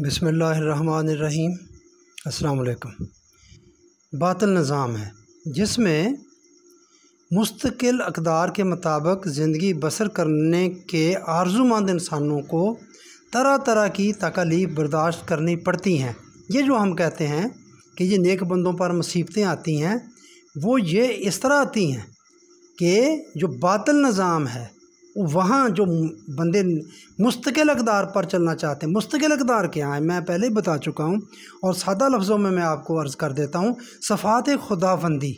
बिस्मिल्लाहिर्रहमानिर्रहीम। अस्सलाम वालेकुम। बातिल निज़ाम है जिसमें मुस्तकिल अक़दार के मुताबिक ज़िंदगी बसर करने के आरज़ूमंद इंसानों को तरह तरह की तकलीफ़ बर्दाश्त करनी पड़ती हैं। ये जो हम कहते हैं कि ये नेक बंदों पर मुसीबतें आती हैं, वो ये इस तरह आती हैं कि जो बातिल निज़ाम है वहाँ जो बंदे मुस्तकिल अक़दार पर चलना चाहते हैं। मुस्तकिल अक़दार क्या है मैं पहले ही बता चुका हूँ, और सादा लफ्ज़ों में मैं आपको अर्ज़ कर देता हूँ। सफ़ात खुदाबंदी,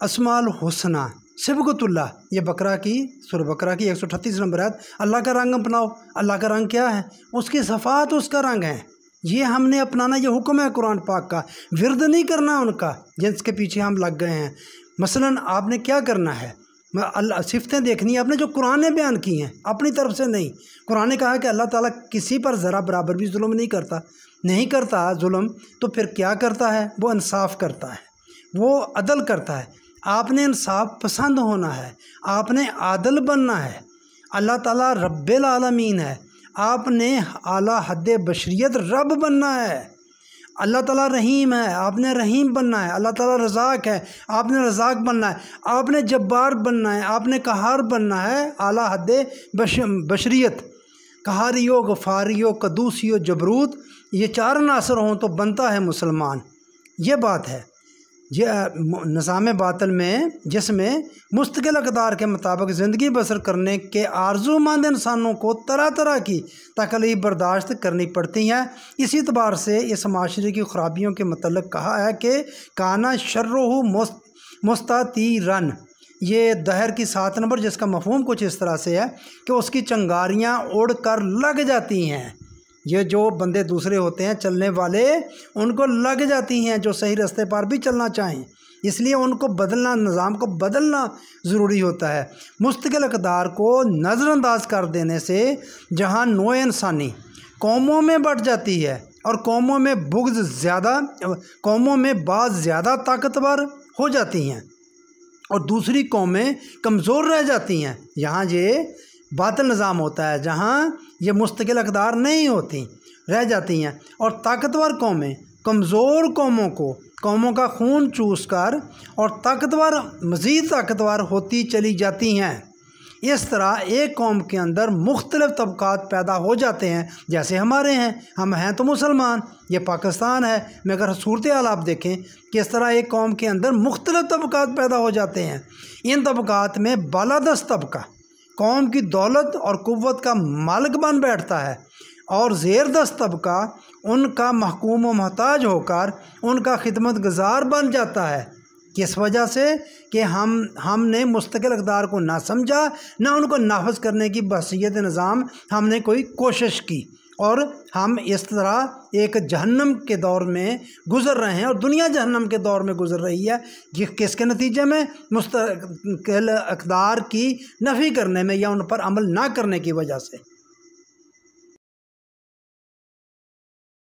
अस्माउल हुस्ना, सिबगतुल्लाह, ये बकरा की सूरह बकरा की 138 नंबर आयत। अल्लाह का रंग अपनाओ। अल्लाह का रंग क्या है? उसकी सफ़ात उसका रंग है। ये हमने अपनाना, ये हुक्म है कुरान पाक का। विरद नहीं करना उनका जिसके पीछे हम लग गए हैं। मसलन आपने क्या करना है, अल्लाह सिफ़तें देखनी है आपने जो कुरान ने बयान की हैं, अपनी तरफ से नहीं। कुरान ने कहा है कि अल्लाह ताला किसी पर ज़रा बराबर भी जुल्म नहीं करता जुल्म, तो फिर क्या करता है? वो इंसाफ करता है, वो अदल करता है। आपने इंसाफ पसंद होना है, आपने आदल बनना है। अल्लाह ताला रब्बिल आलमीन है, आपने आला हद्दे बशरियत रब बनना है। अल्लाह ताला रहीम है, आपने रहीम बनना है। अल्लाह ताला रज़ाक है, आपने रज़ाक बनना है। आपने जब्बार बनना है, आपने कहार बनना है। आला हद्दे बशरियत, कहारियो, गफ़ारियो, कदूसियो, जबरूत, ये चार नासर हों तो बनता है मुसलमान। ये बात है ये निज़ाम बातिल में, जिसमें मुस्तकिल अक़दार के मुताबिक ज़िंदगी बसर करने के आरज़ूमंद इंसानों को तरह तरह की तकलीफ़ बर्दाश्त करनी पड़ती हैं। इसी एतबार से इस माशरे की ख़राबियों के मतलब कहा है कि काना शर्रुहु मुस्ततीरन। ये दहर की 7 नंबर, जिसका मफ़हूम कुछ इस तरह से है कि उसकी चंगारियाँ उड़ कर लग जाती हैं। ये जो बंदे दूसरे होते हैं चलने वाले, उनको लग जाती हैं जो सही रास्ते पर भी चलना चाहें, इसलिए उनको बदलना, निज़ाम को बदलना ज़रूरी होता है। मुस्तकिल अक़दार को नज़रअंदाज कर देने से जहाँ नोए इंसानी कौमों में बढ़ जाती है और कौमों में बुग़्ज़ ज़्यादा, कौमों में बाज़ ज़्यादा ताकतवर हो जाती हैं और दूसरी कौमें कमज़ोर रह जाती हैं। यहाँ ये बातिल निज़ाम होता है जहाँ ये मुस्तकिल अक़दार नहीं होती, रह जाती हैं, और ताकतवर कौमें कमज़ोर कौमों का खून चूस कर और ताकतवर मज़ीद ताकतवर होती चली जाती हैं। इस तरह एक कौम के अंदर मुख्तलिफ़ तबक़ात पैदा हो जाते हैं, जैसे हमारे हैं। हम हैं तो मुसलमान, ये पाकिस्तान है, मगर सूरत हाल आप देखें कि इस तरह एक कौम के अंदर मुख्तलिफ़ तबक़ात पैदा हो जाते हैं। इन तबक़ात में बालादस्त तबका कौम की दौलत और क़ुव्वत का मालिक बन बैठता है, और ज़ेरदस्त तबका उनका महकूम व मोहताज होकर उनका खिदमत गुज़ार बन जाता है। किस वजह से कि हमने मुस्तकिल अक़दार को ना समझा, ना उनको नाफज करने की बहसीयत निज़ाम हमने कोई कोशिश की, और हम इस तरह एक जहन्नम के दौर में गुज़र रहे हैं, और दुनिया जहन्नम के दौर में गुज़र रही है। ये किसके नतीजे में? मुस्तकिल अक़दार की नफ़ी करने में या उन पर अमल ना करने की वजह से।